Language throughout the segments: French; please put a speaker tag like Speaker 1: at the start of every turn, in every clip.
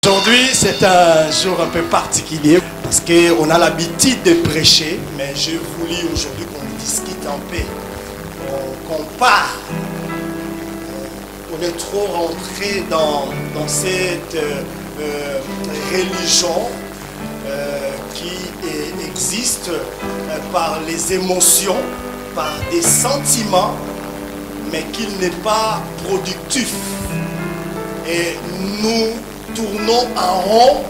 Speaker 1: Aujourd'hui, c'est un jour un peu particulier parce qu'on a l'habitude de prêcher, mais je voulais aujourd'hui qu'on discute un peu, qu'on parle. On est trop rentré dans cette religion qui existe par les émotions, par des sentiments, mais qui n'est pas productif. Et nous tournons en rond.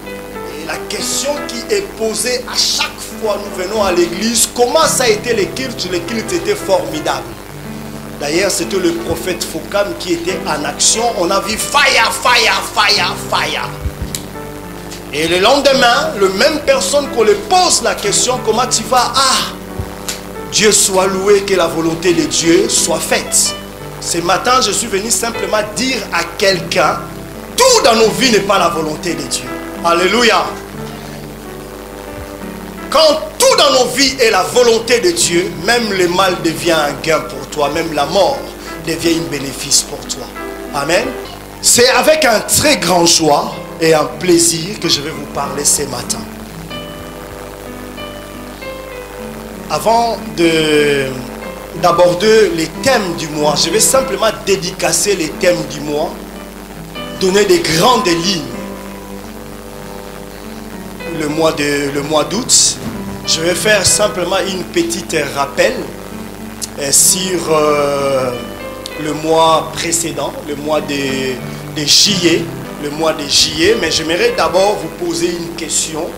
Speaker 1: Et la question qui est posée à chaque fois nous venons à l'église, comment ça a été les cultes? Les cultes étaient formidables. D'ailleurs, c'était le prophète Fokam qui était en action. On a vu fire, fire, fire, fire. Et le lendemain, la même personne qu'on lui pose la question, comment tu vas? Ah, Dieu soit loué, que la volonté de Dieu soit faite. Ce matin, je suis venu simplement dire à quelqu'un, tout dans nos vies n'est pas la volonté de Dieu. Alléluia. Quand tout dans nos vies est la volonté de Dieu, même le mal devient un gain pour toi, même la mort devient un bénéfice pour toi. Amen. C'est avec un très grand joie et un plaisir que je vais vous parler ce matin. Avant d'aborder les thèmes du mois, je vais simplement dédicacer les thèmes du mois, donner des grandes lignes. Le mois d'août, je vais faire simplement une petite rappel sur le mois précédent, le mois de juillet, mais j'aimerais d'abord vous poser une question.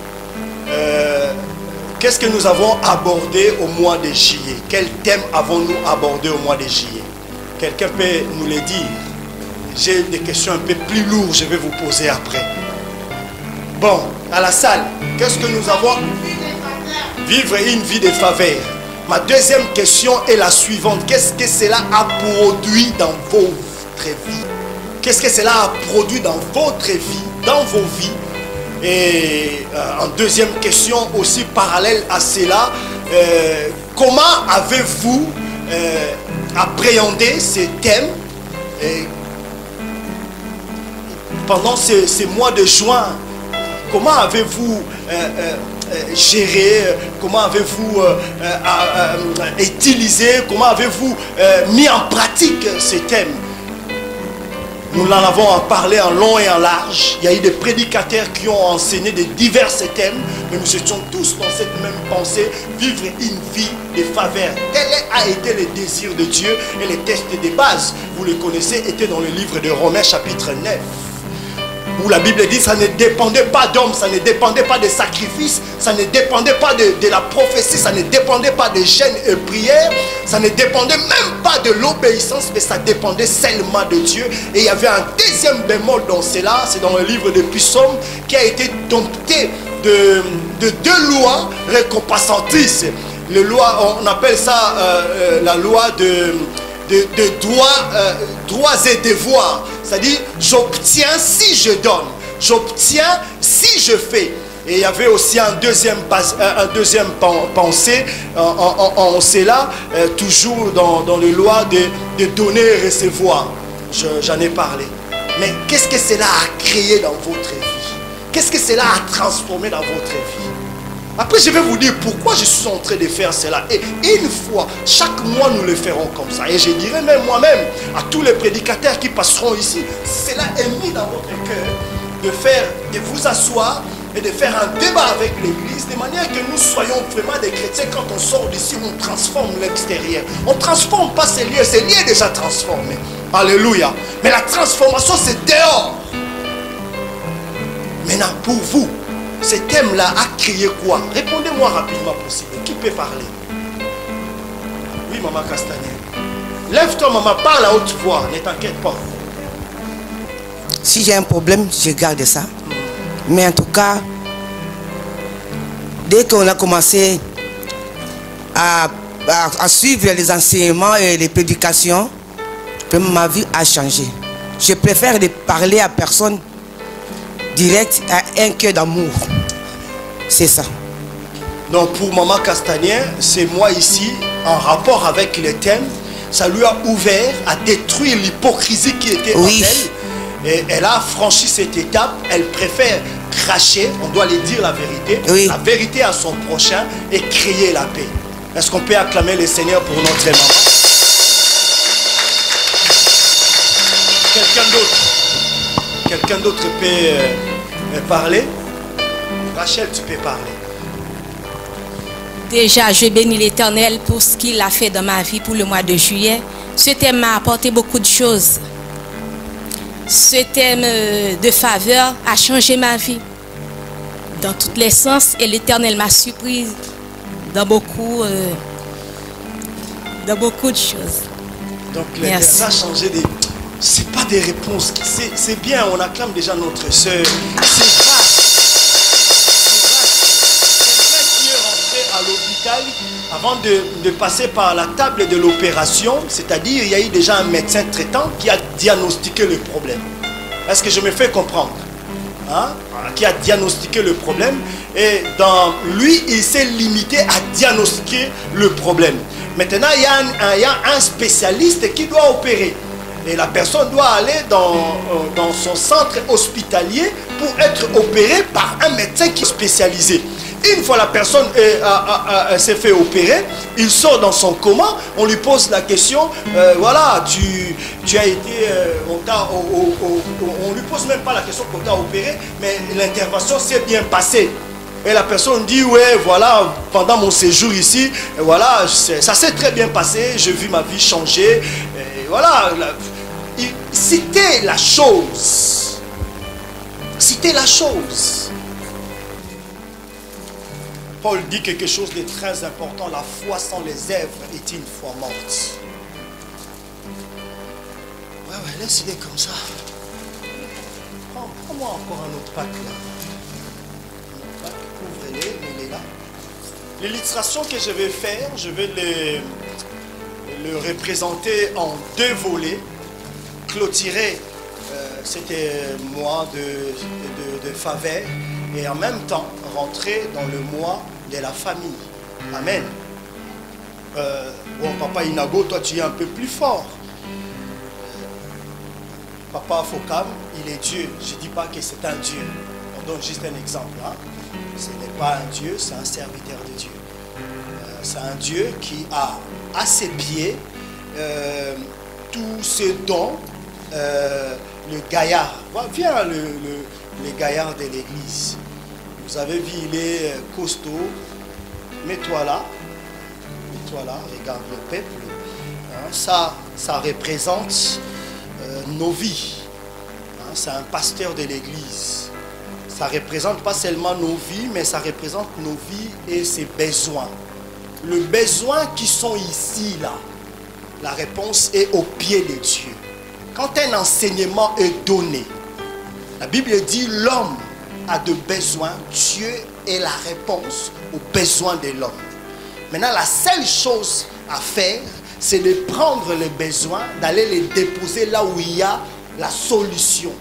Speaker 1: Qu'est-ce que nous avons abordé au mois de juillet? Quel thème avons-nous abordé au mois de juillet? Quelqu'un peut nous le dire? J'ai des questions un peu plus lourdes, je vais vous poser après. Bon, à la salle, qu'est-ce que nous avons? Vivre une vie de faveur. Ma deuxième question est la suivante. Qu'est-ce que cela a produit dans votre vie? Qu'est-ce que cela a produit dans votre vie, dans vos vies? Et en deuxième question, aussi parallèle à cela, comment avez-vous appréhendé ces thèmes pendant ces mois de juin? Comment avez-vous géré? Comment avez-vous utilisé? Comment avez-vous mis en pratique ces thèmes? Nous en avons parlé en long et en large. Il y a eu des prédicateurs qui ont enseigné de divers thèmes, mais nous étions tous dans cette même pensée, vivre une vie de faveur. Tel a été le désir de Dieu, et les textes de base, vous les connaissez, étaient dans le livre de Romains chapitre 9. Où la Bible dit que ça ne dépendait pas d'hommes, ça ne dépendait pas de sacrifices, ça ne dépendait pas de la prophétie, ça ne dépendait pas de jeûne et prière, ça ne dépendait même pas de l'obéissance, mais ça dépendait seulement de Dieu. Et il y avait un deuxième bémol dans cela, c'est dans le livre de Psaumes, qui a été dompté de deux lois récompensatrices. Les lois, on appelle ça la loi de droits et devoirs. C'est-à-dire, j'obtiens si je donne, j'obtiens si je fais. Et il y avait aussi un deuxième pensée en cela, toujours dans les lois de donner et recevoir. J'en ai parlé. Mais qu'est-ce que cela a créé dans votre vie? Qu'est-ce que cela a transformé dans votre vie? Après, je vais vous dire pourquoi je suis en train de faire cela. Et une fois, chaque mois, nous le ferons comme ça. Et je dirais même moi-même, à tous les prédicateurs qui passeront ici, cela est mis dans votre cœur de vous asseoir et de faire un débat avec l'Église, de manière que nous soyons vraiment des chrétiens. Quand on sort d'ici, on transforme l'extérieur. On ne transforme pas ces lieux déjà transformés. Alléluia. Mais la transformation, c'est dehors. Maintenant, pour vous, ce thème-là a créé quoi? Répondez-moi rapidement possible. Qui peut parler? Oui, maman Castagne. Lève-toi, maman, parle à haute voix. Ne t'inquiète pas.
Speaker 2: Si j'ai un problème, je garde ça. Mais en tout cas, dès qu'on a commencé à suivre les enseignements et les prédications, ma vie a changé. Je préfère de parler à personne direct, à un cœur d'amour. C'est ça.
Speaker 1: Donc pour maman Castanier, c'est moi ici, en rapport avec le thème, ça lui a ouvert à détruire l'hypocrisie qui était en elle. Et elle a franchi cette étape. Elle préfère cracher, on doit lui dire la vérité,
Speaker 2: Oui.
Speaker 1: la vérité à son prochain et créer la paix. Est-ce qu'on peut acclamer le Seigneur pour notre maman? Quelqu'un d'autre peut parler? Rachel, tu peux parler.
Speaker 3: Déjà, je bénis l'Éternel pour ce qu'il a fait dans ma vie pour le mois de juillet. Ce thème m'a apporté beaucoup de choses. Ce thème de faveur a changé ma vie dans tous les sens et l'Éternel m'a surprise dans beaucoup de choses.
Speaker 1: Donc l'Éternel a changé des... C'est pas des réponses. C'est bien, on acclame déjà notre soeur. C'est vaste. À l'hôpital, avant de passer par la table de l'opération, c'est-à-dire il y a eu déjà un médecin traitant qui a diagnostiqué le problème. Est-ce que je me fais comprendre? Hein? Qui a diagnostiqué le problème et dans lui, il s'est limité à diagnostiquer le problème. Maintenant, il y a un spécialiste qui doit opérer. Et la personne doit aller dans son centre hospitalier pour être opérée par un médecin qui est spécialisé. Une fois la personne s'est fait opérer, il sort dans son coma, on lui pose la question, voilà, tu as été, on lui pose même pas la question qu'on t'a opéré, mais l'intervention s'est bien passée. Et la personne dit, ouais, voilà, pendant mon séjour ici, voilà, ça s'est très bien passé, j'ai vu ma vie changer, et voilà, citez la chose. Citez la chose. Paul dit quelque chose de très important. La foi sans les œuvres est une foi morte. Ouais, laisse-les comme ça. Prends-moi encore un autre pack là. Un pack, ouvrez-les, mets-les là. L'illustration que je vais faire, je vais le représenter en deux volets. Clôturer cet mois de faveur et en même temps rentrer dans le mois de la famille. Amen. Bon, papa Inago, toi tu es un peu plus fort. Papa Fokam, il est Dieu. Je ne dis pas que c'est un Dieu. On donne juste un exemple. Hein? Ce n'est pas un Dieu, c'est un serviteur de Dieu. C'est un Dieu qui a à ses pieds tout ce dont le gaillard, viens le gaillard de l'église. Vous avez vu, il est costaud. Mets-toi là, regarde le peuple. Hein, ça représente nos vies. Hein, c'est un pasteur de l'église. Ça représente pas seulement nos vies, mais ça représente nos vies et ses besoins. Le besoin qui sont ici, là, la réponse est au pied de Dieu. Quand un enseignement est donné, la Bible dit l'homme a de besoins, Dieu est la réponse aux besoins de l'homme. Maintenant, la seule chose à faire, c'est de prendre les besoins, d'aller les déposer là où il y a la solution.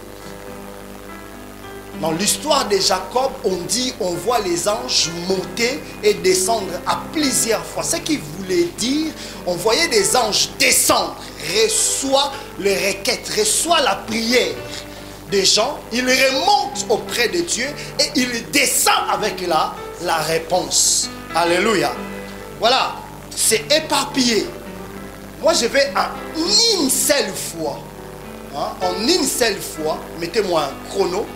Speaker 1: Dans l'histoire de Jacob, on dit, on voit les anges monter et descendre à plusieurs fois. Ce qui voulait dire, on voyait des anges descendre, reçoit les requêtes, reçoit la prière des gens, il remonte auprès de Dieu et il descend avec la réponse. Alléluia. Voilà, c'est éparpillé. Moi, je vais en une seule fois. Hein, en une seule fois, mettez-moi un chrono.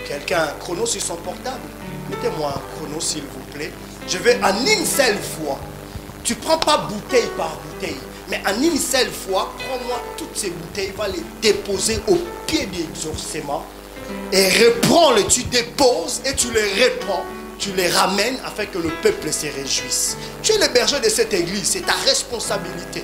Speaker 1: Quelqu'un a un chrono sur son portable. Mettez-moi un chrono, s'il vous plaît. Je vais en une seule fois. Tu ne prends pas bouteille par bouteille. Mais en une seule fois, prends-moi toutes ces bouteilles, va les déposer au pied de l'exorcement et reprends-les, tu déposes et tu les reprends, tu les ramènes afin que le peuple se réjouisse. Tu es le berger de cette église, c'est ta responsabilité.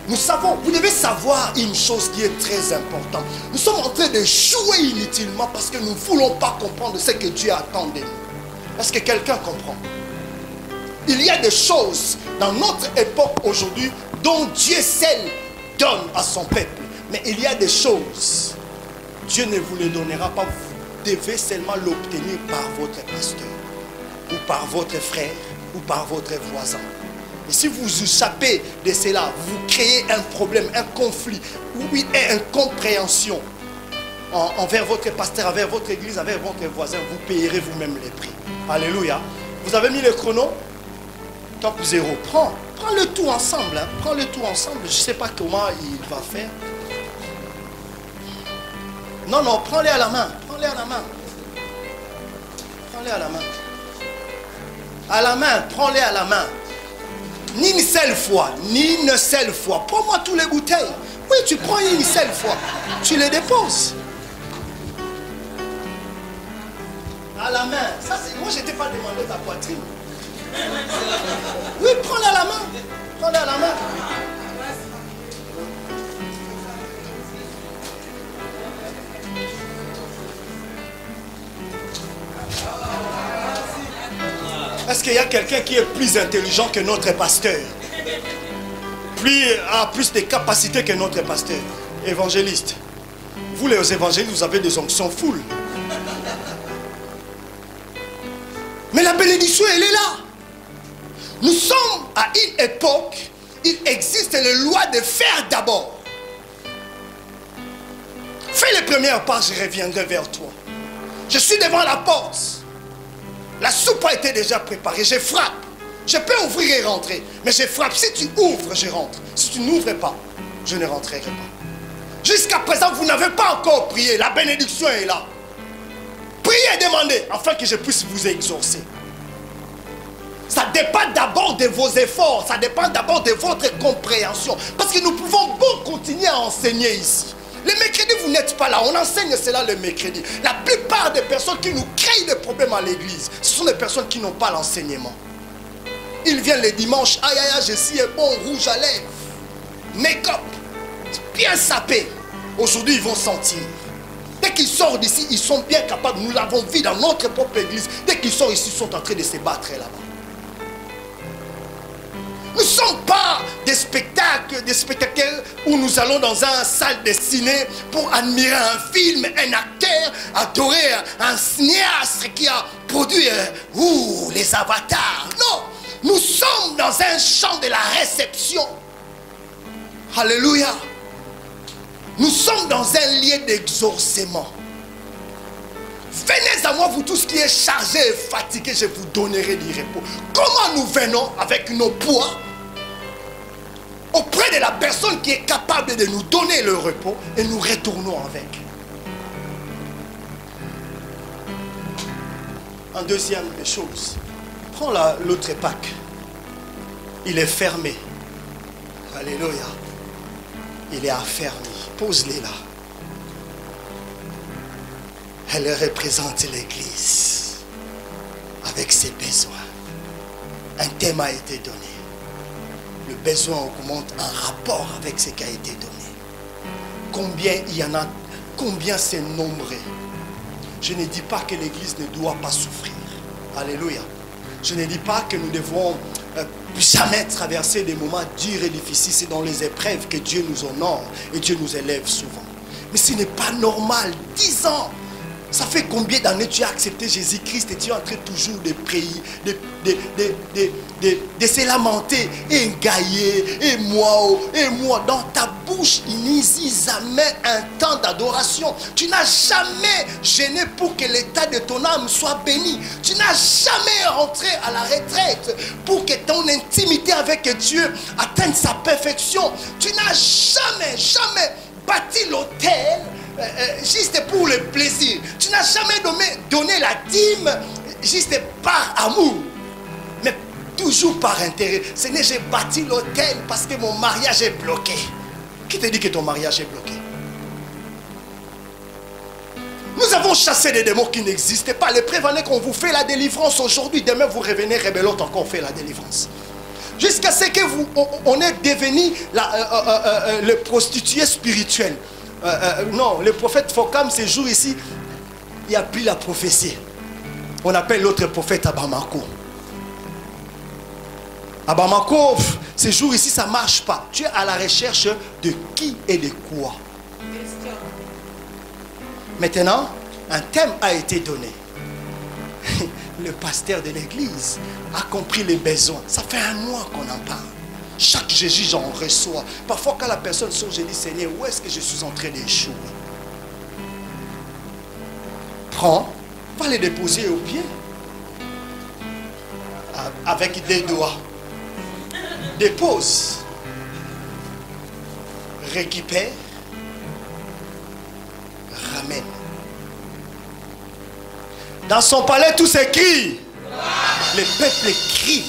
Speaker 1: Nous savons, vous devez savoir une chose qui est très importante. Nous sommes en train de jouer inutilement parce que nous ne voulons pas comprendre ce que Dieu attend de nous. Est-ce que quelqu'un comprend? Il y a des choses dans notre époque aujourd'hui dont Dieu seul donne à son peuple. Mais il y a des choses, Dieu ne vous les donnera pas. Vous devez seulement l'obtenir par votre pasteur, ou par votre frère, ou par votre voisin. Et si vous échappez de cela, vous créez un problème, un conflit, ou une incompréhension. envers votre pasteur, envers votre église, envers votre voisin, vous payerez vous-même les prix. Alléluia. Vous avez mis le chrono? Top 0. Prends le tout ensemble. Hein. Prends le tout ensemble. Je ne sais pas comment il va faire. Non, prends-les à la main. Prends-les à la main. Prends-les à la main. À la main, prends-les à la main. Ni une seule fois. Prends-moi tous les bouteilles. Oui, tu prends une seule fois. Tu les déposes. À la main. Ça, moi, je n'étais pas demandé ta poitrine. Oui, prends-les à la main. Prends-les à la main. Est-ce qu'il y a quelqu'un qui est plus intelligent que notre pasteur? A plus de capacités que notre pasteur? Évangéliste. Vous les évangélistes, vous avez des onctions full. Mais la bénédiction, elle est là. Nous sommes à une époque, il existe les lois de faire d'abord. Fais les premières pas, je reviendrai vers toi. Je suis devant la porte. La soupe a été déjà préparée, je frappe. Je peux ouvrir et rentrer, mais je frappe. Si tu ouvres, je rentre. Si tu n'ouvres pas, je ne rentrerai pas. Jusqu'à présent, vous n'avez pas encore prié. La bénédiction est là. Priez et demandez, afin que je puisse vous exaucer. Ça dépend d'abord de vos efforts. Ça dépend d'abord de votre compréhension. Parce que nous pouvons continuer à enseigner ici. Les mercredis, vous n'êtes pas là. On enseigne cela le mercredi. La plupart des personnes qui nous créent des problèmes à l'église, ce sont des personnes qui n'ont pas l'enseignement. Ils viennent les dimanches. Aïe, aïe, aïe, je suis bon, rouge à lèvres. Make-up. Bien sapé. Aujourd'hui, ils vont sentir. Dès qu'ils sortent d'ici, ils sont bien capables. Nous l'avons vu dans notre propre église. Dès qu'ils sortent ici, ils sont en train de se battre là-bas. Nous ne sommes pas des spectacles où nous allons dans une salle de ciné pour admirer un film, un acteur, adorer un cinéaste qui a produit les avatars. Non, nous sommes dans un champ de la réception. Alléluia. Nous sommes dans un lieu d'exaucement. Venez à moi, vous tous qui êtes chargés et fatigués, je vous donnerai du repos. Comment nous venons avec nos poids auprès de la personne qui est capable de nous donner le repos et nous retournons avec. En deuxième des choses, prends l'autre pack. Il est fermé. Alléluia. Il est affermi. Pose-les là. Elle représente l'église avec ses besoins. Un thème a été donné. Le besoin augmente en rapport avec ce qui a été donné. Combien il y en a, combien c'est nombreux. Je ne dis pas que l'église ne doit pas souffrir. Alléluia. Je ne dis pas que nous devons jamais traverser des moments durs et difficiles. C'est dans les épreuves que Dieu nous honore et Dieu nous élève souvent. Mais ce n'est pas normal. 10 ans. Ça fait combien d'années tu as accepté Jésus-Christ et tu es en train toujours de prier, de se lamenter, et gailler, et moi. Dans ta bouche, il n'existe jamais un temps d'adoration. Tu n'as jamais gêné pour que l'état de ton âme soit béni. Tu n'as jamais rentré à la retraite pour que ton intimité avec Dieu atteigne sa perfection. Tu n'as jamais bâti l'autel juste pour le plaisir. Tu n'as jamais donné la dîme juste par amour, mais toujours par intérêt. Ce n'est j'ai bâti l'autel parce que mon mariage est bloqué. Qui te dit que ton mariage est bloqué? Nous avons chassé des démons qui n'existaient pas. Les prévenez qu'on vous fait la délivrance aujourd'hui. Demain vous revenez rebellote encore fait la délivrance. Jusqu'à ce que on est devenu le prostitué spirituel. Non, le prophète Fokam, ces jours ici, il a pris la prophétie. On appelle l'autre prophète à Bamako. À Bamako, ces jours ici, ça ne marche pas. Tu es à la recherche de qui et de quoi. Maintenant, un thème a été donné. Le pasteur de l'église a compris les besoins. Ça fait un mois qu'on en parle. Chaque Jésus, j'en reçois. Parfois, quand la personne sort, je dis, Seigneur, où est-ce que je suis en train d'échouer? pas les déposer au pied. Avec des doigts. Dépose. Récupère. Ramène. Dans son palais, tout s'écrit. Les peuples crient.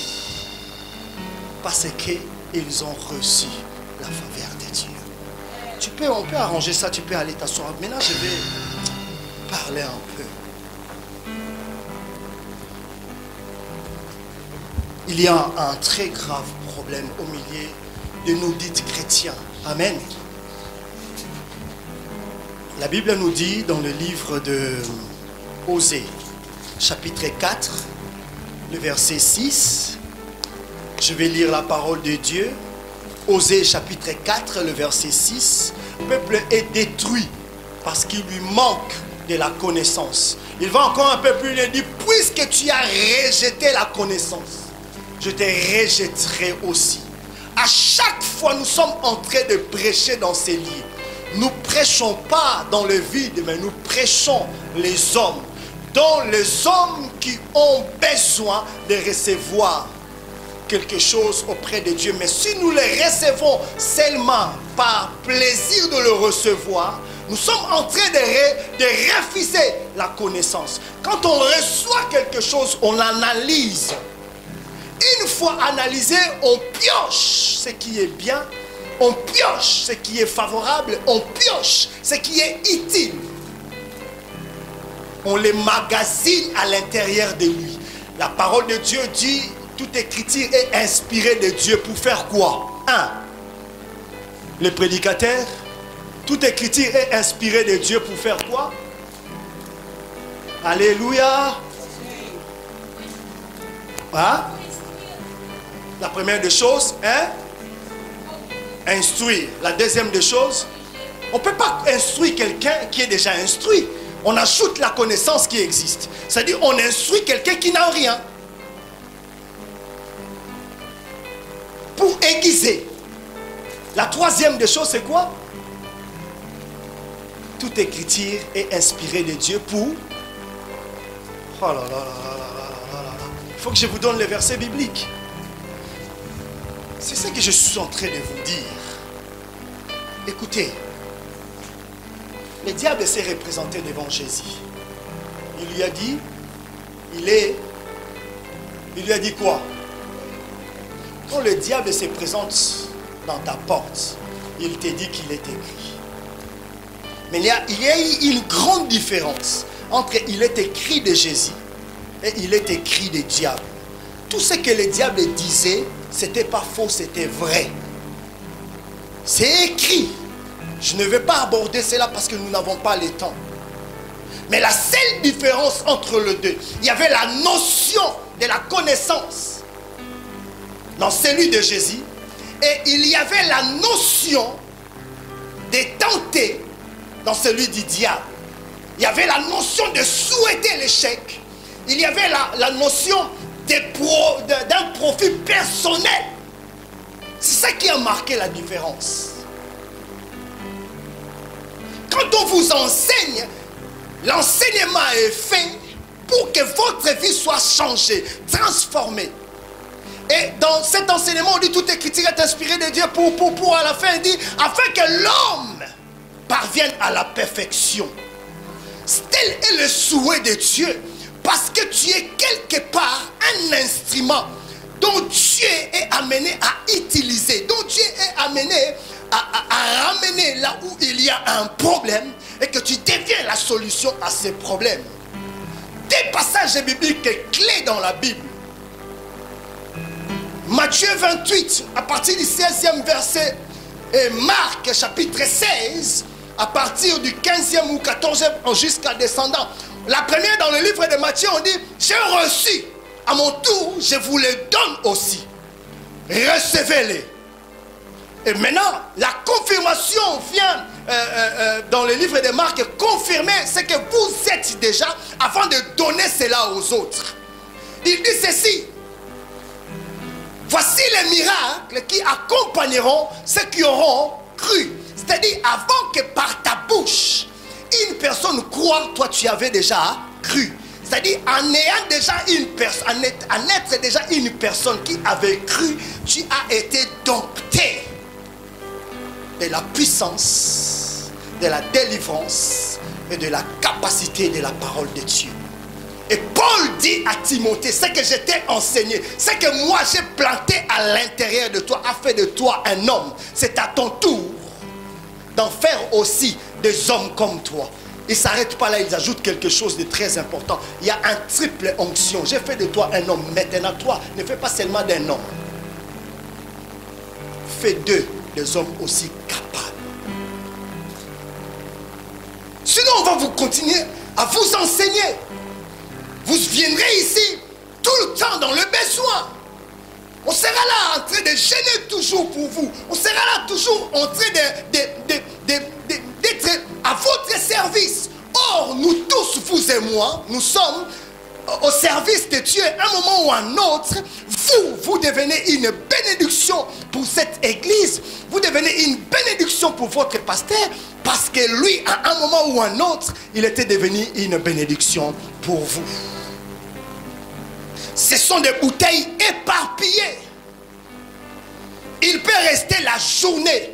Speaker 1: Parce qu'ils ont reçu la faveur de Dieu. On peut arranger ça, tu peux aller t'asseoir. Maintenant, je vais parler un peu. Il y a un très grave problème au milieu de nous dites chrétiens. Amen. La Bible nous dit dans le livre de Osée, chapitre 4, le verset 6. Je vais lire la parole de Dieu. Osée, chapitre 4, le verset 6. Le peuple est détruit parce qu'il lui manque de la connaissance. Il va encore un peu plus loin, il dit, puisque tu as rejeté la connaissance, je te rejetterai aussi. À chaque fois, nous sommes en train de prêcher dans ces lieux. Nous ne prêchons pas dans le vide, mais nous prêchons les hommes. Dont les hommes qui ont besoin de recevoir quelque chose auprès de Dieu. Mais si nous les recevons seulement par plaisir de le recevoir, nous sommes en train de refuser la connaissance. Quand on reçoit quelque chose, on analyse. Une fois analysé, on pioche ce qui est bien, on pioche ce qui est favorable, on pioche ce qui est utile. On les magasine à l'intérieur de lui. La parole de Dieu dit, toute écriture est inspirée de Dieu pour faire quoi? 1. Le prédicateur, toute écriture est inspirée de Dieu pour faire quoi? Alléluia. Hein? La première des choses, hein? Instruire. La deuxième des choses, on ne peut pas instruire quelqu'un qui est déjà instruit. On ajoute la connaissance qui existe. C'est-à-dire, on instruit quelqu'un qui n'a rien. Pour aiguiser. La troisième des choses, c'est quoi? Toute écriture est inspirée de Dieu pour... Oh là là là là là là là. Il faut que je vous donne les versets bibliques. C'est ce que je suis en train de vous dire. Écoutez, le diable s'est représenté devant Jésus. Il lui a dit, il lui a dit quoi? Quand le diable se présente dans ta porte, il te dit qu'il est écrit. Mais il y a eu une grande différence entre il est écrit de Jésus et il est écrit du diable. Tout ce que le diable disait, c'était pas faux, c'était vrai. C'est écrit. Je ne vais pas aborder cela parce que nous n'avons pas le temps. Mais la seule différence entre les deux, il y avait la notion de la connaissance dans celui de Jésus et il y avait la notion de tenter dans celui du diable. Il y avait la notion de souhaiter l'échec. Il y avait la notion d'un profit personnel. C'est ça qui a marqué la différence. Quand on vous enseigne, l'enseignement est fait pour que votre vie soit changée, transformée. Et dans cet enseignement, on dit toute écriture est inspirée de Dieu pour à la fin, il dit, afin que l'homme parvienne à la perfection. Tel est le souhait de Dieu. Parce que tu es quelque part un instrument dont Dieu est amené à utiliser, dont Dieu est amené à ramener là où il y a un problème et que tu deviens la solution à ces problèmes. Des passages bibliques clés dans la Bible. Matthieu 28, à partir du 16e verset, et Marc chapitre 16, à partir du 15e ou 14e jusqu'à descendant. La première dans le livre de Matthieu, on dit, j'ai reçu, à mon tour, je vous les donne aussi. Recevez-les. Et maintenant, la confirmation vient dans le livre de Marc confirmer ce que vous êtes déjà avant de donner cela aux autres. Il dit ceci. Voici les miracles qui accompagneront ceux qui auront cru. C'est-à-dire, avant que par ta bouche, une personne croit, toi tu avais déjà cru. C'est-à-dire, en ayant déjà une personne, en être déjà une personne qui avait cru, tu as été dompté de la puissance, de la délivrance et de la capacité de la parole de Dieu. Et Paul dit à Timothée, ce que je t'ai enseigné, ce que moi j'ai planté à l'intérieur de toi, a fait de toi un homme. C'est à ton tour d'en faire aussi des hommes comme toi. Il ne s'arrête pas là, il ajoute quelque chose de très important. Il y a un triple onction. J'ai fait de toi un homme. Maintenant, toi, ne fais pas seulement d'un homme. Fais d'eux des hommes aussi capables. Sinon, on va vous continuer à vous enseigner. Vous viendrez ici tout le temps dans le besoin. On sera là en train de gêner toujours pour vous. On sera là toujours en train d'être à votre service. Or, nous tous, vous et moi, nous sommes au service de Dieu. À un moment ou à un autre, vous devenez une bénédiction pour cette église. Vous devenez une bénédiction pour votre pasteur. Parce que lui, à un moment ou à un autre, il était devenu une bénédiction pour vous. Ce sont des bouteilles éparpillées. Il peut rester la journée.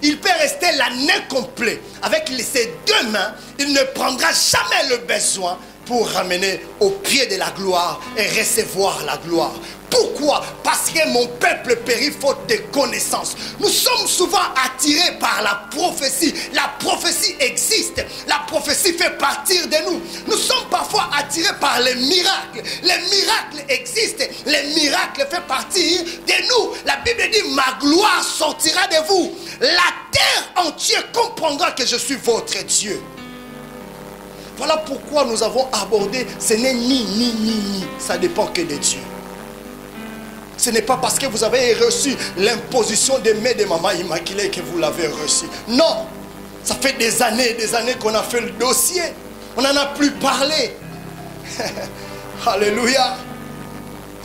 Speaker 1: Il peut rester l'année complète. Avec ses deux mains, il ne prendra jamais le besoin pour ramener au pied de la gloire et recevoir la gloire. Pourquoi? Parce que mon peuple périt faute de connaissances. Nous sommes souvent attirés par la prophétie. La prophétie existe. La prophétie fait partir de nous. Nous sommes parfois attirés par les miracles. Les miracles existent. Les miracles font partir de nous. La Bible dit, ma gloire sortira de vous. La terre entière comprendra que je suis votre Dieu. Voilà pourquoi nous avons abordé, ce n'est ni. Ça dépend que de Dieu. Ce n'est pas parce que vous avez reçu l'imposition des mains de Maman Immaculée que vous l'avez reçu. Non. Ça fait des années qu'on a fait le dossier. On n'en a plus parlé. Alléluia.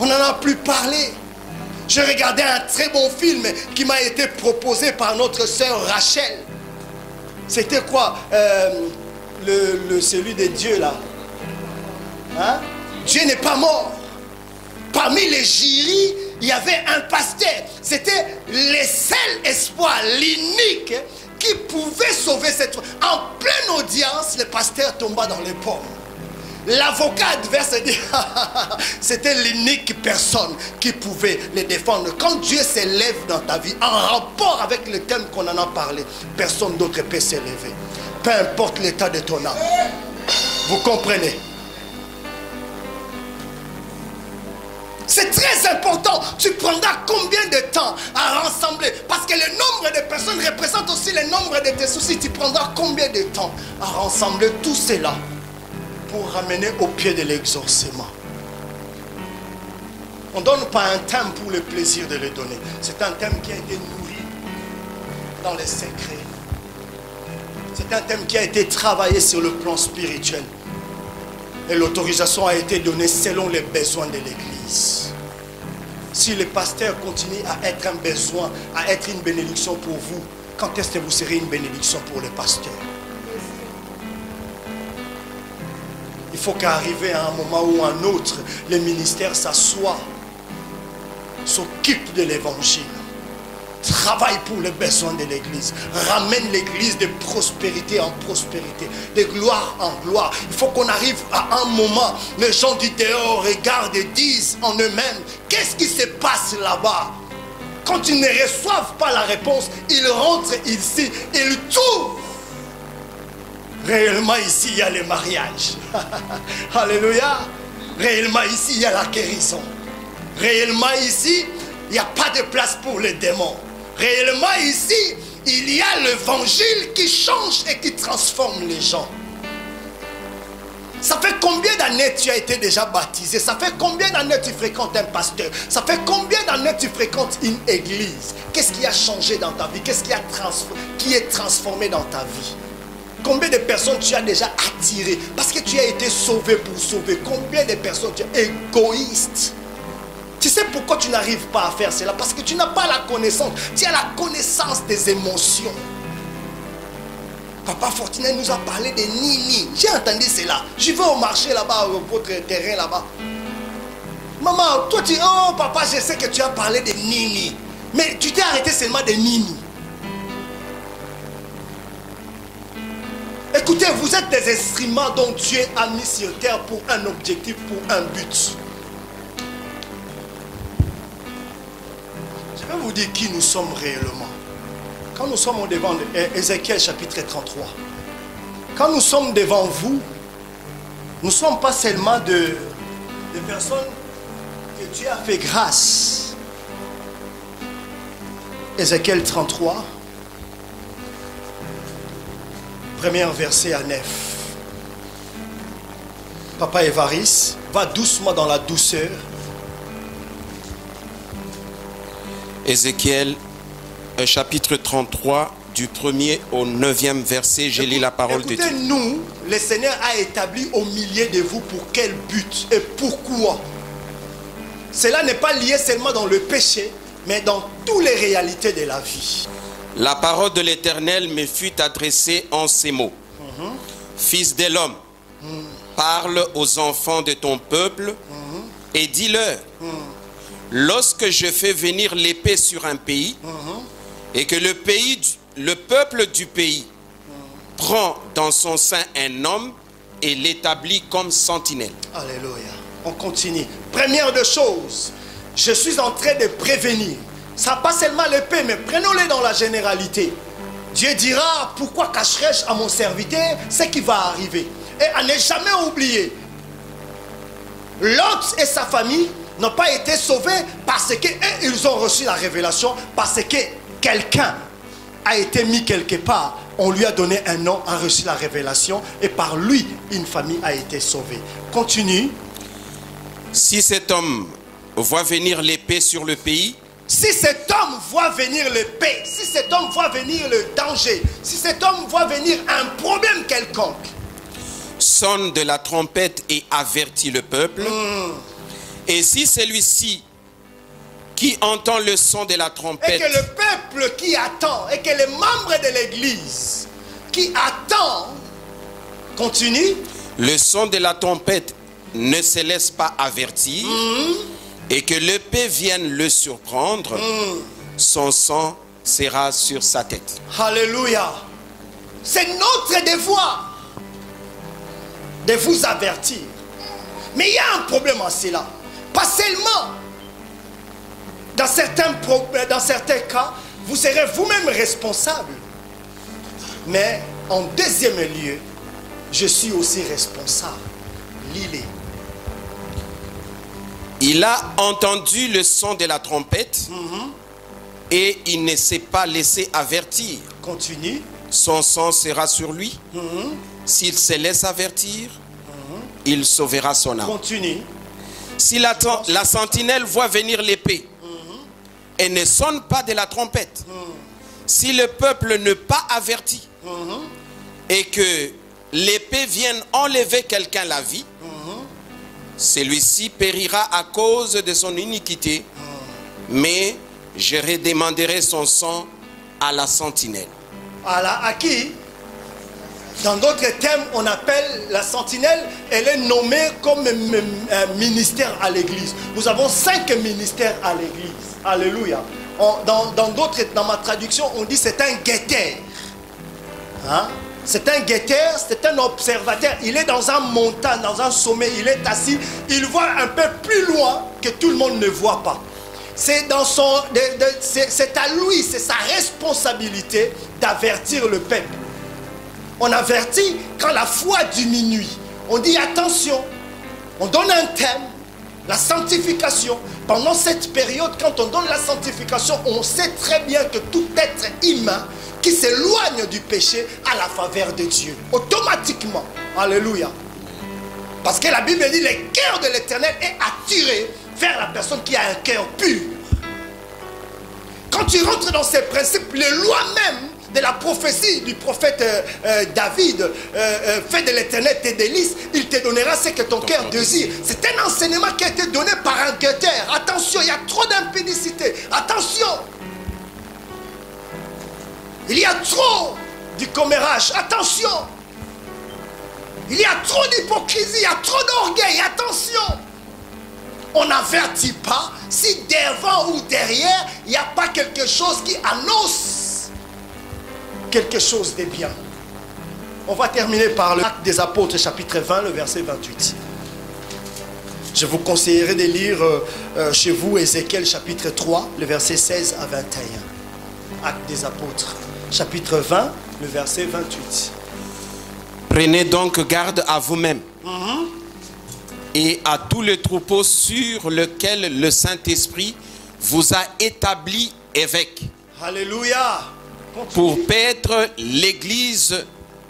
Speaker 1: On n'en a plus parlé. J'ai regardé un très bon film qui m'a été proposé par notre sœur Rachel. C'était quoi celui de Dieu là. Hein? Dieu n'est pas mort. Parmi les jurys, il y avait un pasteur. C'était le seul espoir, l'unique, qui pouvait sauver cette femme. En pleine audience, le pasteur tomba dans les pommes. L'avocat adverse dit, c'était l'unique personne qui pouvait les défendre. Quand Dieu s'élève dans ta vie, en rapport avec le thème qu'on en a parlé, personne d'autre peut s'élever. Peu importe l'état de ton âme. Vous comprenez? C'est très important. Tu prendras combien de temps à rassembler? Parce que le nombre de personnes représente aussi le nombre de tes soucis. Tu prendras combien de temps à rassembler tout cela pour ramener au pied de l'exorcisme? On ne donne pas un thème pour le plaisir de le donner. C'est un thème qui a été nourri dans les secrets. C'est un thème qui a été travaillé sur le plan spirituel. Et l'autorisation a été donnée selon les besoins de l'Église. Si le pasteur continue à être un besoin, à être une bénédiction pour vous, quand est-ce que vous serez une bénédiction pour le pasteur? Il faut qu'arriver à un moment ou à un autre, le ministère s'assoit, s'occupe de l'évangile, travaille pour les besoins de l'église, ramène l'église de prospérité en prospérité, de gloire en gloire. Il faut qu'on arrive à un moment, les gens du dehors regardent et disent en eux-mêmes, qu'est-ce qui se passe là-bas? Quand ils ne reçoivent pas la réponse, ils rentrent ici, ils trouvent. Réellement ici, il y a le mariage. Alléluia. Réellement ici, il y a la guérison. Réellement ici, il n'y a pas de place pour les démons. Réellement ici, il y a l'évangile qui change et qui transforme les gens. Ça fait combien d'années tu as été déjà baptisé? Ça fait combien d'années tu fréquentes un pasteur? Ça fait combien d'années tu fréquentes une église? Qu'est-ce qui a changé dans ta vie? Qu'est-ce qui est transformé dans ta vie? Combien de personnes tu as déjà attiré? Parce que tu as été sauvé pour sauver. Combien de personnes tu es égoïste? Tu sais pourquoi tu n'arrives pas à faire cela? Parce que tu n'as pas la connaissance. Tu as la connaissance des émotions. Papa Fortuné nous a parlé de nini. J'ai entendu cela. Je vais au marché là-bas, votre terrain là-bas. Maman, toi tu... Oh papa, je sais que tu as parlé de nini. Mais tu t'es arrêté seulement de nini. Écoutez, vous êtes des instruments dont Dieu a mis sur terre pour un objectif, pour un but. Je vais vous dire qui nous sommes réellement. Quand nous sommes devant Ézéchiel chapitre 33, quand nous sommes devant vous, nous ne sommes pas seulement des personnes que Dieu a fait grâce. Ézéchiel 33, premier verset à 9. Papa Évariste, va doucement dans la douceur.
Speaker 4: Ézéchiel chapitre 33 du 1er au 9e verset, j'ai lu la parole de Dieu.
Speaker 1: Écoutez-nous, le Seigneur a établi au milieu de vous pour quel but et pourquoi. Cela n'est pas lié seulement dans le péché, mais dans toutes les réalités de la vie.
Speaker 4: La parole de l'Éternel me fut adressée en ces mots. Fils de l'homme, parle aux enfants de ton peuple et dis-leur, lorsque je fais venir l'épée sur un pays et que le peuple du pays prend dans son sein un homme et l'établit comme sentinelle.
Speaker 1: Alléluia. On continue. Première des choses, je suis en train de prévenir. Ça pas seulement l'épée, mais prenons-les dans la généralité. Dieu dira, pourquoi cacherai-je à mon serviteur ce qui va arriver? Et à ne jamais oublier, Lot et sa famille n'ont pas été sauvés parce qu'ils ont reçu la révélation, parce que quelqu'un a été mis quelque part. On lui a donné un nom, a reçu la révélation et par lui, une famille a été sauvée. Continue.
Speaker 4: Si cet homme voit venir l'épée sur le pays,
Speaker 1: si cet homme voit venir l'épée, si cet homme voit venir le danger, si cet homme voit venir un problème quelconque,
Speaker 4: sonne de la trompette et avertit le peuple. Et si celui-ci qui entend le son de la trompette,
Speaker 1: et que le peuple qui attend, et que les membres de l'église qui attendent, continue,
Speaker 4: le son de la trompette ne se laisse pas avertir, et que l'épée vienne le surprendre, son sang sera sur sa tête.
Speaker 1: Alléluia. C'est notre devoir de vous avertir. Mais il y a un problème en cela. Pas seulement dans certains cas, vous serez vous-même responsable. Mais en deuxième lieu, je suis aussi responsable. Lisez.
Speaker 4: Il a entendu le son de la trompette et il ne s'est pas laissé avertir.
Speaker 1: Continue.
Speaker 4: Son sang sera sur lui. S'il se laisse avertir, il sauvera son âme.
Speaker 1: Continue.
Speaker 4: Si la sentinelle voit venir l'épée et ne sonne pas de la trompette, si le peuple n'est pas averti et que l'épée vienne enlever quelqu'un la vie, celui-ci périra à cause de son iniquité, mais je redemanderai son sang à la sentinelle.
Speaker 1: À qui? Dans d'autres termes, on appelle la sentinelle, elle est nommée comme un ministère à l'église. Nous avons 5 ministères à l'église. Alléluia. Dans ma traduction, on dit c'est un guetteur. Hein? C'est un guetteur, c'est un observateur. Il est dans un montagne, dans un sommet, il est assis. Il voit un peu plus loin que tout le monde ne voit pas. C'est à lui, c'est sa responsabilité d'avertir le peuple. On avertit quand la foi diminue. On dit attention, on donne un thème, la sanctification. Pendant cette période, quand on donne la sanctification, on sait très bien que tout être humain qui s'éloigne du péché a la faveur de Dieu. Automatiquement. Alléluia. Parce que la Bible dit, le cœur de l'Éternel est attiré vers la personne qui a un cœur pur. Quand tu rentres dans ces principes, les lois même de la prophétie du prophète David, fais de l'Éternel tes délices, il te donnera ce que ton cœur désire. C'est un enseignement qui a été donné par un guetteur. Attention, il y a trop d'impudicité. Attention. Il y a trop du commérage. Attention. Il y a trop d'hypocrisie, il y a trop d'orgueil. Attention. On n'avertit pas si devant ou derrière, il n'y a pas quelque chose qui annonce quelque chose de bien. On va terminer par l'Acte des Apôtres, chapitre 20, le verset 28. Je vous conseillerais de lire chez vous Ézéchiel, chapitre 3, le verset 16 à 21. Acte des Apôtres, chapitre 20, le verset 28.
Speaker 4: Prenez donc garde à vous-même et à tout le troupeau sur lequel le Saint-Esprit vous a établi évêque.
Speaker 1: Alléluia.
Speaker 4: Pour paître l'église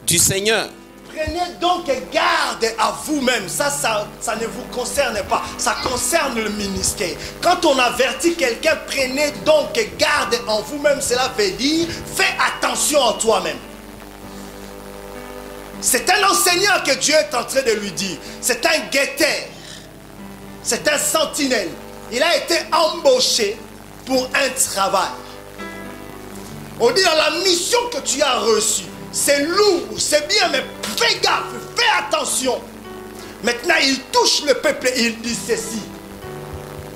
Speaker 4: du Seigneur.
Speaker 1: Prenez donc garde à vous-même. Ça ne vous concerne pas. Ça concerne le ministère. Quand on avertit quelqu'un, prenez donc garde en vous-même. Cela veut dire, fais attention à toi-même. C'est un enseignant que Dieu est en train de lui dire. C'est un guetteur. C'est un sentinelle. Il a été embauché pour un travail. On dit dans la mission que tu as reçue. C'est lourd, c'est bien, mais fais gaffe, fais attention. Maintenant, il touche le peuple et il dit ceci.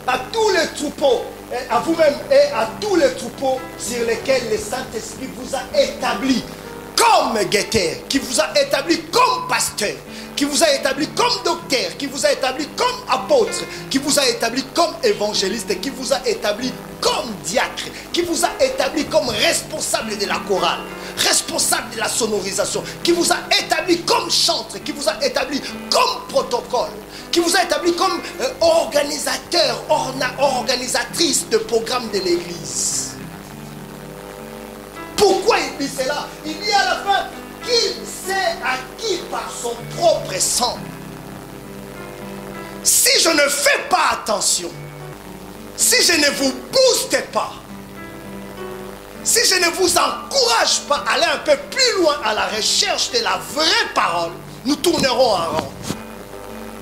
Speaker 1: À tous les troupeaux, à vous-même et à tous les troupeaux sur lesquels le Saint-Esprit vous a établi comme guetteur, qui vous a établi comme pasteur, qui vous a établi comme docteur, qui vous a établi comme apôtre, qui vous a établi comme évangéliste, qui vous a établi comme diacre, qui vous a établi comme responsable de la chorale, responsable de la sonorisation, qui vous a établi comme chantre, qui vous a établi comme protocole, qui vous a établi comme organisateur, organisatrice de programme de l'église. Pourquoi il dit cela? Il dit à la fin qu'il s'est acquis par son propre sang. Si je ne fais pas attention, si je ne vous booste pas, si je ne vous encourage pas à aller un peu plus loin à la recherche de la vraie parole, nous tournerons en rond.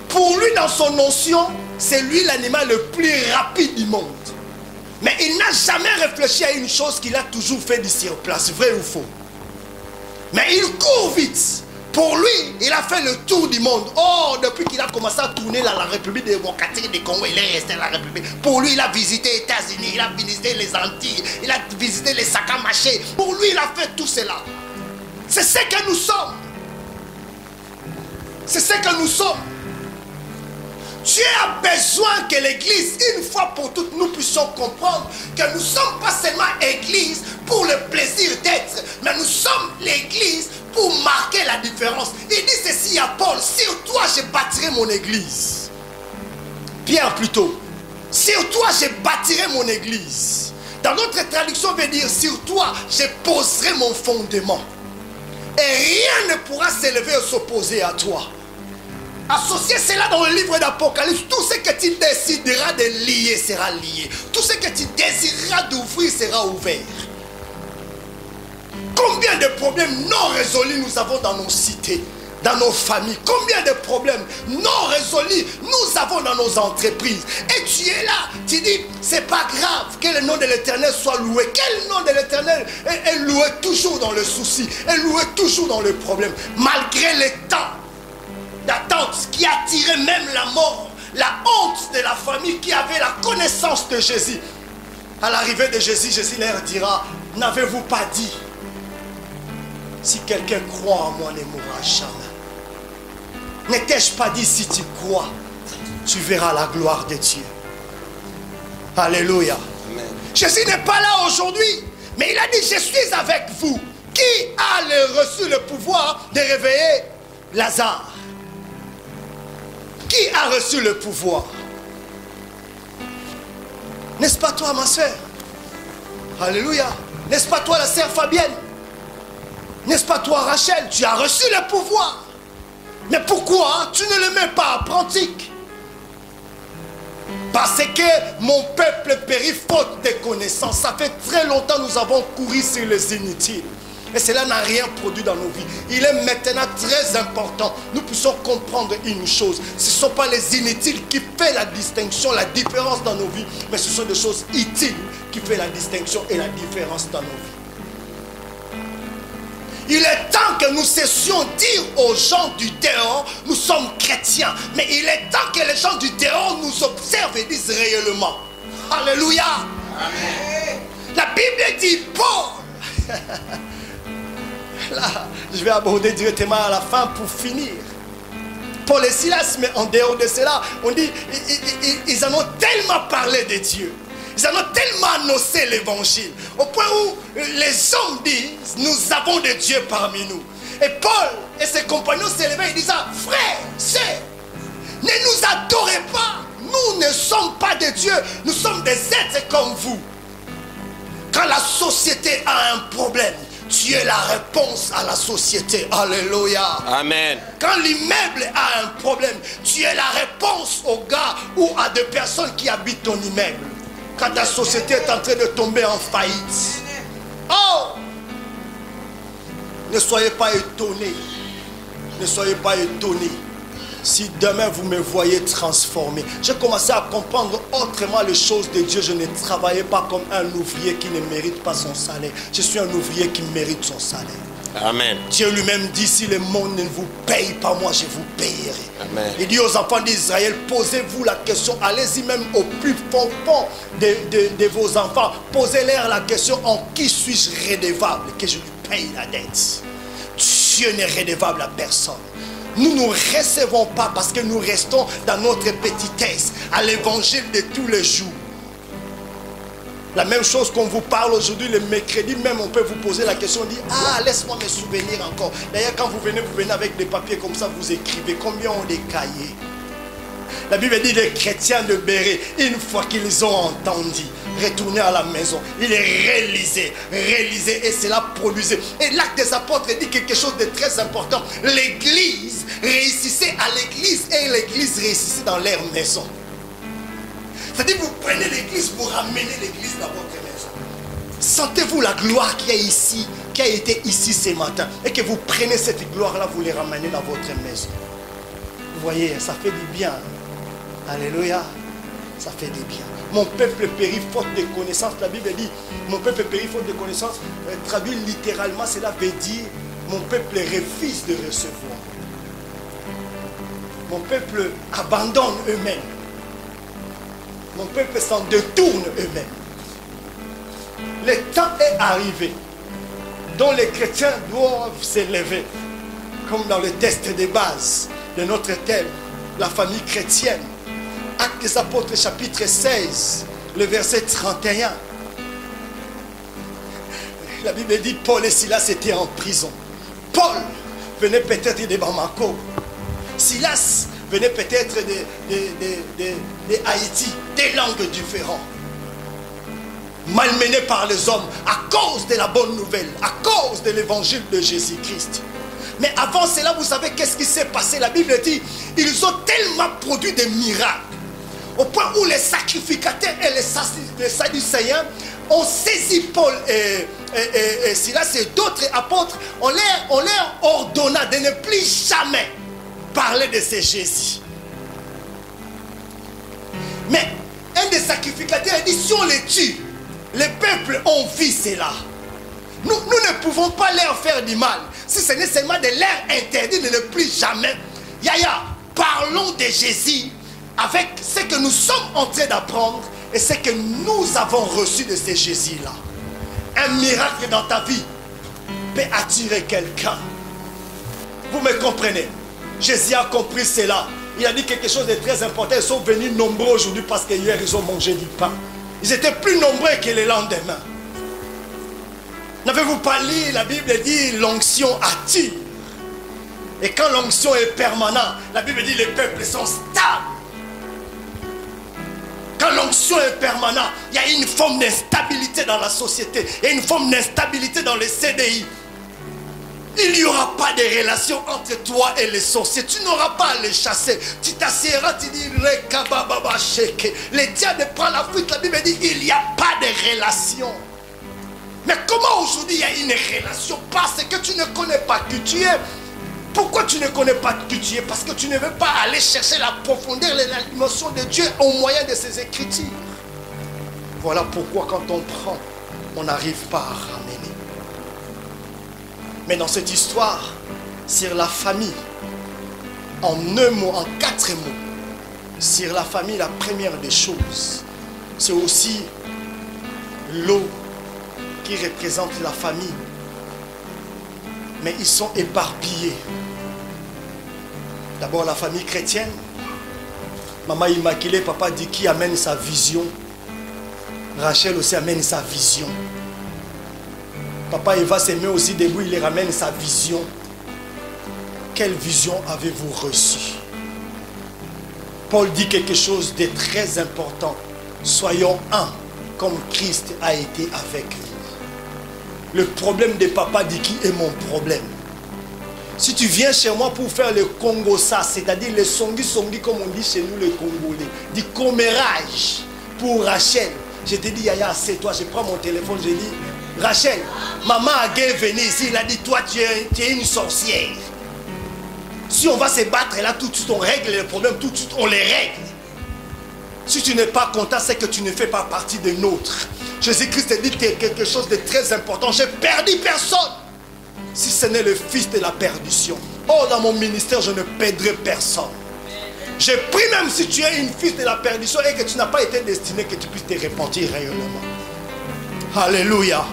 Speaker 1: Pour lui, dans son notion, c'est lui l'animal le plus rapide du monde. Mais il n'a jamais réfléchi à une chose qu'il a toujours fait du sur place, vrai ou faux. Mais il court vite. Pour lui, il a fait le tour du monde. Oh, depuis qu'il a commencé à tourner dans la République démocratique du Congo, il est resté dans la République. Pour lui, il a visité les États-Unis, il a visité les Antilles, il a visité les sacs à mâcher. Pour lui, il a fait tout cela. C'est ce que nous sommes. C'est ce que nous sommes. Dieu a besoin que l'Église, une fois pour toutes, nous puissions comprendre que nous ne sommes pas seulement Église pour le plaisir d'être, mais nous sommes l'Église pour marquer la différence. Il dit ceci à Paul: sur toi je bâtirai mon Église. Pierre plutôt: sur toi je bâtirai mon Église. Dans notre traduction veut dire: sur toi je poserai mon fondement. Et rien ne pourra s'élever ou s'opposer à toi. Associez cela dans le livre d'Apocalypse. Tout ce que tu décideras de lier sera lié. Tout ce que tu désireras d'ouvrir sera ouvert. Combien de problèmes non résolus nous avons dans nos cités, dans nos familles? Combien de problèmes non résolus nous avons dans nos entreprises? Et tu es là, tu dis, c'est pas grave que le nom de l'Éternel soit loué. Quel nom de l'Éternel est loué toujours dans le souci, est loué toujours dans le problème, malgré les temps d'attente qui a tiré même la mort, la honte de la famille qui avait la connaissance de Jésus. À l'arrivée de Jésus, Jésus leur dira: n'avez-vous pas dit, si quelqu'un croit en moi ne mourra jamais? Ne t'ai-je pas dit, si tu crois, tu verras la gloire de Dieu? Alléluia. Amen. Jésus n'est pas là aujourd'hui, mais il a dit: je suis avec vous. Qui a reçu le pouvoir de réveiller Lazare? Qui a reçu le pouvoir? N'est-ce pas toi, ma soeur? Alléluia. N'est-ce pas toi, la sœur Fabienne? N'est-ce pas toi, Rachel? Tu as reçu le pouvoir. Mais pourquoi tu ne le mets pas en pratique? Parce que mon peuple périt faute de connaissances. Ça fait très longtemps que nous avons couru sur les inutiles. Et cela n'a rien produit dans nos vies. Il est maintenant très important. Nous puissions comprendre une chose. Ce ne sont pas les inutiles qui font la distinction, la différence dans nos vies. Mais ce sont des choses utiles qui font la distinction et la différence dans nos vies. Il est temps que nous cessions de dire aux gens du dehors, nous sommes chrétiens. Mais il est temps que les gens du dehors nous observent et disent réellement. Alléluia. Amen. La Bible dit Paul. Là, je vais aborder directement à la fin pour finir. Paul et Silas, mais en dehors de cela, on dit, ils en ont tellement parlé de Dieu. Ils en ont tellement annoncé l'évangile. Au point où les hommes disent, nous avons de Dieu parmi nous. Et Paul et ses compagnons s'élevaient et disaient, frères, sœurs, ne nous adorez pas. Nous ne sommes pas de Dieu. Nous sommes des êtres comme vous. Quand la société a un problème, Dieu est la réponse à la société. Alléluia.
Speaker 4: Amen.
Speaker 1: Quand l'immeuble a un problème, Dieu est la réponse aux gars ou à des personnes qui habitent ton immeuble. Quand ta société est en train de tomber en faillite. Oh! Ne soyez pas étonnés. Ne soyez pas étonnés. Si demain vous me voyez transformé. J'ai commencé à comprendre autrement les choses de Dieu. Je ne travaillais pas comme un ouvrier qui ne mérite pas son salaire. Je suis un ouvrier qui mérite son salaire.
Speaker 4: Amen.
Speaker 1: Dieu lui-même dit, si le monde ne vous paye pas, moi je vous payerai.
Speaker 4: Amen.
Speaker 1: Il dit aux enfants d'Israël, posez-vous la question, allez-y même au plus fond de vos enfants, posez-leur la question, en qui suis-je redevable, que je lui paye la dette. Dieu n'est redevable à personne. Nous ne recevons pas parce que nous restons dans notre petitesse, à l'évangile de tous les jours. La même chose qu'on vous parle aujourd'hui, le mercredi même, on peut vous poser la question, on dit, ah, laisse-moi me souvenir encore. D'ailleurs, quand vous venez avec des papiers comme ça, vous écrivez. Combien ont des cahiers? La Bible dit, les chrétiens de Béret, une fois qu'ils ont entendu, retourner à la maison, ils réalisaient, et cela produisait. Et l'acte des apôtres dit quelque chose de très important. L'église réussissait à l'église et l'église réussissait dans leur maison. C'est-à-dire, vous prenez l'église, vous ramenez l'église dans votre maison. Sentez-vous la gloire qui est ici, qui a été ici ce matin, et que vous prenez cette gloire-là, vous les ramenez dans votre maison. Vous voyez, ça fait du bien. Alléluia. Ça fait du bien. Mon peuple périt faute de connaissance. La Bible dit, mon peuple périt faute de connaissance. Traduit littéralement, cela veut dire, mon peuple refuse de recevoir. Mon peuple abandonne eux-mêmes. Mon peuple s'en détourne eux-mêmes. Le temps est arrivé dont les chrétiens doivent s'élever, comme dans le test de base de notre thème, la famille chrétienne. Actes des apôtres chapitre 16, le verset 31. La Bible dit Paul et Silas étaient en prison. Paul venait peut-être de Bamako. Silas venait peut-être de Haïti, des langues différentes. Malmenés par les hommes à cause de la bonne nouvelle, à cause de l'évangile de Jésus-Christ. Mais avant cela, vous savez qu'est-ce qui s'est passé? La Bible dit, ils ont tellement produit des miracles, au point où les sacrificateurs et les Sadducéens ont saisi Paul et Silas et d'autres apôtres. On leur ordonna de ne plus jamais parler de ce Jésus. Mais un des sacrificateurs a dit, si on les tue, les peuples ont vu cela. Nous ne pouvons pas leur faire du mal. Si ce n'est seulement de leur interdire de ne plus jamais. Yaya, parlons de Jésus avec ce que nous sommes en train d'apprendre et ce que nous avons reçu de ce Jésus-là. Un miracle dans ta vie peut attirer quelqu'un. Vous me comprenez? Jésus a compris cela. Il a dit quelque chose de très important. Ils sont venus nombreux aujourd'hui parce qu'hier ils ont mangé du pain. Ils étaient plus nombreux que le lendemain. N'avez-vous pas lu? La Bible dit l'onction attire. Et quand l'onction est permanente, la Bible dit les peuples sont stables. Quand l'onction est permanente, il y a une forme d'instabilité dans la société. Il y a une forme d'instabilité dans les CDI. Il n'y aura pas de relation entre toi et les sorciers. Tu n'auras pas à les chasser. Tu t'assieras, tu dis le diable prend la fuite. La Bible dit il n'y a pas de relation. Mais comment aujourd'hui il y a une relation? Parce que tu ne connais pas qui tu es. Pourquoi tu ne connais pas qui tu es? Parce que tu ne veux pas aller chercher la profondeur et la dimension de Dieu au moyen de ses écritures. Voilà pourquoi quand on prend, on n'arrive pas à ramener. Mais dans cette histoire, sur la famille, en un mot, en 4 mots, sur la famille, la première des choses, c'est aussi l'eau qui représente la famille. Mais ils sont éparpillés. D'abord la famille chrétienne. Maman Immaculée, papa dit qui amène sa vision. Rachel aussi amène sa vision. Papa Eva se met aussi debout, il ramène sa vision. Quelle vision avez-vous reçue? Paul dit quelque chose de très important. Soyons un, comme Christ a été avec nous. Le problème de papa dit qui est mon problème. Si tu viens chez moi pour faire le Congo ça, c'est-à-dire le songi comme on dit chez nous les Congolais, du commérage pour Rachel. Je te dis Yaya, c'est toi, je prends mon téléphone, je dis Rachel, maman a venu ici, il a dit toi tu es une sorcière. Si on va se battre là, tout de suite on règle les problèmes, tout de suite on les règle. Si tu n'es pas content, c'est que tu ne fais pas partie des nôtres. Jésus-Christ dit quelque chose de très important. J'ai perdu personne. Si ce n'est le fils de la perdition. Oh, dans mon ministère, je ne perdrai personne. J'ai pris même si tu es une fils de la perdition et que tu n'as pas été destiné, que tu puisses te repentir réellement. Alléluia.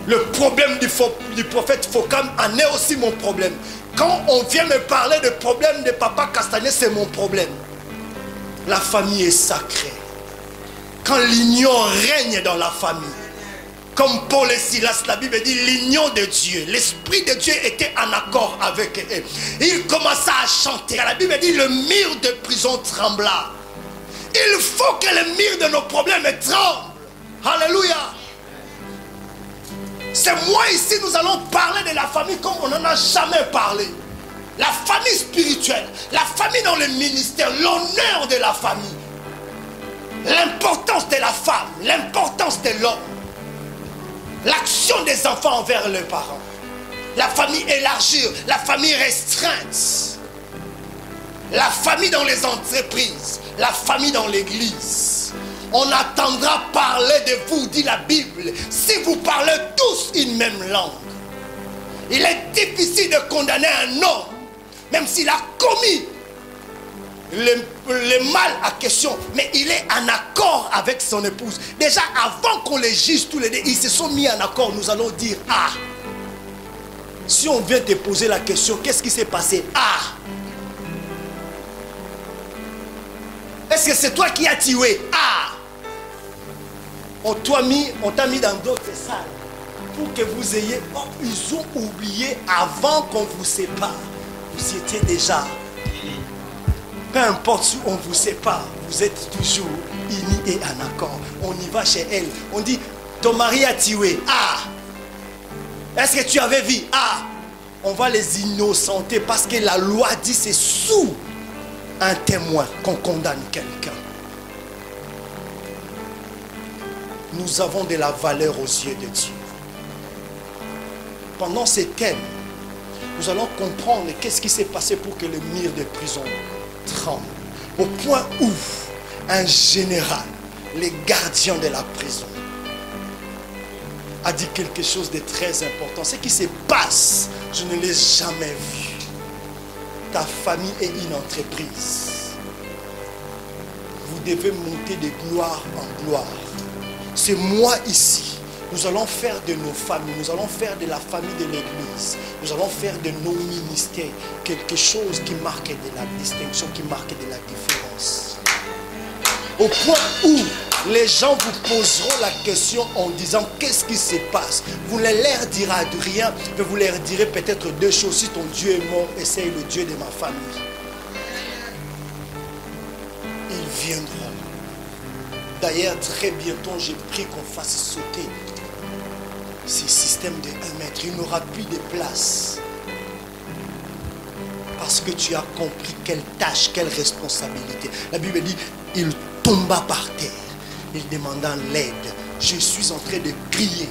Speaker 1: Le problème du prophète Fokam en est aussi mon problème. Quand on vient me parler de problème de papa Castanet, c'est mon problème. La famille est sacrée. Quand l'union règne dans la famille, comme Paul et Silas, la Bible dit l'union de Dieu. L'Esprit de Dieu était en accord avec eux. Il commença à chanter. La Bible dit le mur de prison trembla. Il faut que le mur de nos problèmes tremble. Alléluia. C'est moi ici, nous allons parler de la famille comme on n'en a jamais parlé. La famille spirituelle, la famille dans le ministère, l'honneur de la famille. L'importance de la femme, l'importance de l'homme. L'action des enfants envers leurs parents. La famille élargie, la famille restreinte. La famille dans les entreprises, la famille dans l'église. On attendra parler de vous, dit la Bible, si vous parlez tous une même langue. Il est difficile de condamner un homme, même s'il a commis le mal à question, mais il est en accord avec son épouse. Déjà avant qu'on les juge tous les deux, ils se sont mis en accord. Nous allons dire ah. Si on vient te poser la question, qu'est-ce qui s'est passé? Ah. Est-ce que c'est toi qui as tué? Ah. On t'a mis dans d'autres salles pour que vous ayez. Oh, ils ont oublié avant qu'on vous sépare. Vous étiez déjà. Peu importe où on vous sépare, vous êtes toujours unis et en accord. On y va chez elle. On dit, ton mari a tué. Ah! Est-ce que tu avais vu? Ah! On va les innocenter parce que la loi dit c'est sous un témoin qu'on condamne quelqu'un. Nous avons de la valeur aux yeux de Dieu. Pendant ces thèmes, nous allons comprendre qu'est-ce qui s'est passé pour que le mur de prison tremble. Au point où un général, les gardiens de la prison, a dit quelque chose de très important. Ce qui se passe, je ne l'ai jamais vu. Ta famille est une entreprise. Vous devez monter de gloire en gloire. C'est moi ici. Nous allons faire de nos familles, nous allons faire de la famille de l'église, nous allons faire de nos ministères quelque chose qui marque de la distinction, qui marque de la différence. Au point où les gens vous poseront la question en disant qu'est-ce qui se passe. Vous ne leur direz rien, mais vous leur direz peut-être deux choses. Si ton Dieu est mort, essaye le Dieu de ma famille. Ils viendront. D'ailleurs, très bientôt, j'ai pris qu'on fasse sauter ces systèmes de 1 mètre. Il n'y aura plus de place. Parce que tu as compris quelle tâche, quelle responsabilité. La Bible dit, il tomba par terre. Il demanda l'aide. Je suis en train de prier.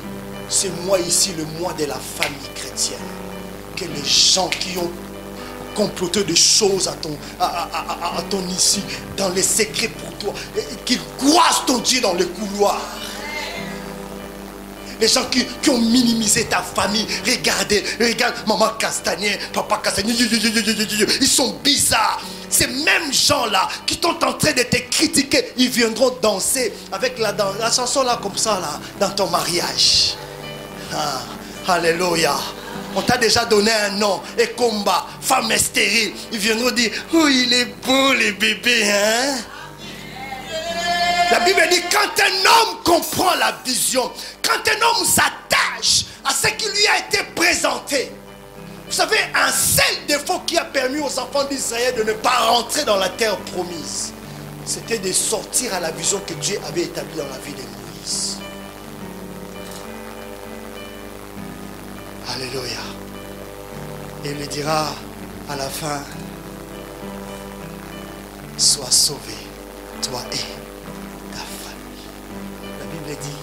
Speaker 1: C'est moi ici, le moi de la famille chrétienne. Que les gens qui ont comploté des choses à ton ici, dans les secrets pour toi, qu'ils croisent ton Dieu dans le couloir. Les gens qui ont minimisé ta famille. Regardez, regarde maman Castagnier, papa Castagnier, ils sont bizarres. Ces mêmes gens-là qui sont en train de te critiquer, ils viendront danser avec la chanson là comme ça là, dans ton mariage. Ah, alléluia. On t'a déjà donné un nom, et combat, femme stérile. Ils viendront dire, oh il est beau le bébé, hein. La Bible dit, quand un homme comprend la vision, quand un homme s'attache à ce qui lui a été présenté. Vous savez, un seul défaut qui a permis aux enfants d'Israël de ne pas rentrer dans la terre promise, c'était de sortir à la vision que Dieu avait établie dans la vie de Moïse. Alléluia. Et il lui dira à la fin, sois sauvé, toi et ta famille. La Bible dit,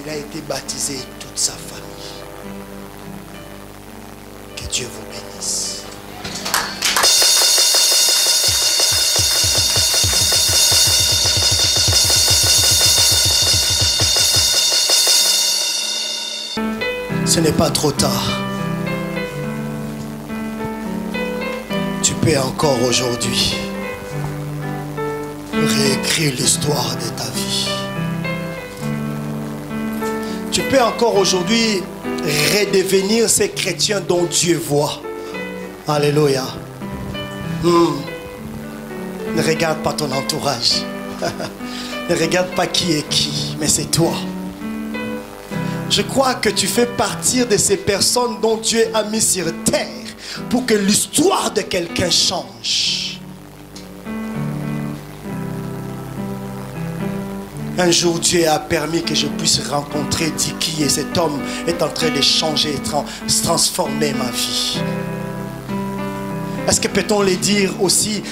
Speaker 1: il a été baptisé toute sa famille. Que Dieu vous bénisse. Ce n'est pas trop tard. Tu peux encore aujourd'hui réécrire l'histoire de ta vie. Tu peux encore aujourd'hui redevenir ces chrétiens dont Dieu voit. Alléluia. Ne regarde pas ton entourage. Ne regarde pas qui est qui, mais c'est toi. Je crois que tu fais partie de ces personnes dont Dieu a mis sur terre pour que l'histoire de quelqu'un change. Un jour, Dieu a permis que je puisse rencontrer Diki et cet homme est en train de changer et transformer ma vie. Est-ce que peut-on le dire aussi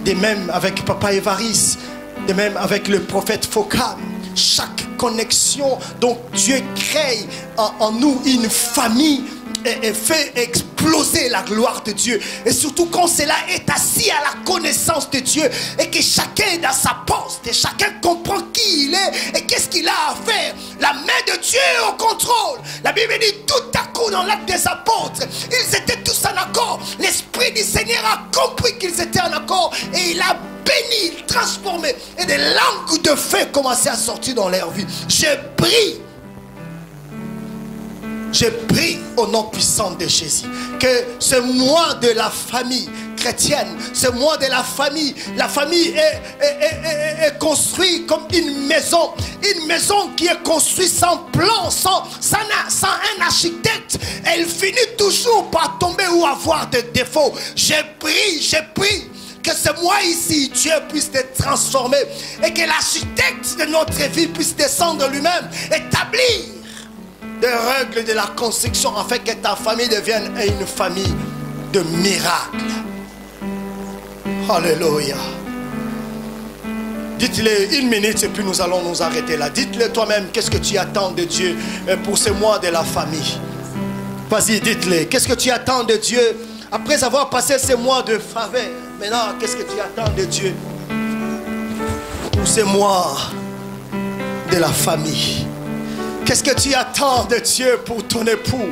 Speaker 1: de même avec Papa Évariste, de même avec le prophète Foucault? Chaque connexion dont Dieu crée en nous une famille et fait exploser la gloire de Dieu. Et surtout quand cela est assis à la connaissance de Dieu et que chacun est dans sa poste et chacun comprend qui il est et qu'est-ce qu'il a à faire. La main de Dieu est au contrôle. La Bible dit tout à coup dans l'acte des apôtres, ils étaient tous en accord. L'Esprit du Seigneur a compris qu'ils étaient en accord et il a béni, transformé et des langues de feu commençaient à sortir dans leur vie. J'ai pris au nom puissant de Jésus que ce mois de la famille chrétienne, ce mois de la famille est construite comme une maison qui est construite sans plan, sans un architecte. Elle finit toujours par tomber ou avoir des défauts. J'ai pris que ce mois ici, Dieu puisse te transformer et que l'architecte de notre vie puisse descendre lui-même, établir des règles de la construction afin que ta famille devienne une famille de miracles. Alléluia. Dites-le une minute et puis nous allons nous arrêter là. Dites-le toi-même, qu'est-ce que tu attends de Dieu pour ce mois de la famille? Vas-y, dites-le. Qu'est-ce que tu attends de Dieu après avoir passé ce mois de faveur? Maintenant, qu'est-ce que tu attends de Dieu pour ce mois de la famille? Qu'est-ce que tu attends de Dieu pour ton époux?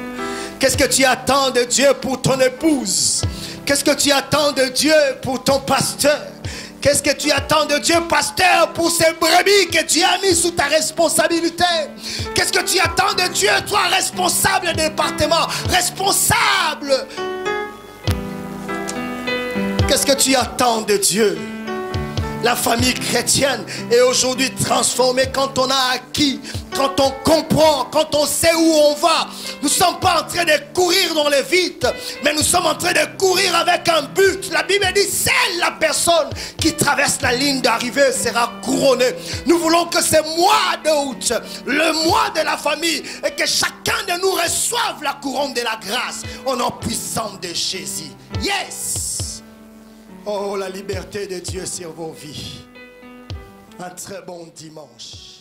Speaker 1: Qu'est-ce que tu attends de Dieu pour ton épouse? Qu'est-ce que tu attends de Dieu pour ton pasteur? Qu'est-ce que tu attends de Dieu, pasteur, pour ces brebis que tu as mis sous ta responsabilité? Qu'est-ce que tu attends de Dieu, toi, responsable du département, responsable? Qu'est-ce que tu attends de Dieu? La famille chrétienne est aujourd'hui transformée quand on a acquis, quand on comprend, quand on sait où on va. Nous ne sommes pas en train de courir dans le vide, mais nous sommes en train de courir avec un but. La Bible dit, seule la personne qui traverse la ligne d'arrivée sera couronnée. Nous voulons que ce mois d'août, le mois de la famille, et que chacun de nous reçoive la couronne de la grâce au nom puissant de Jésus. Yes! Oh, la liberté de Dieu sur vos vies. Un très bon dimanche.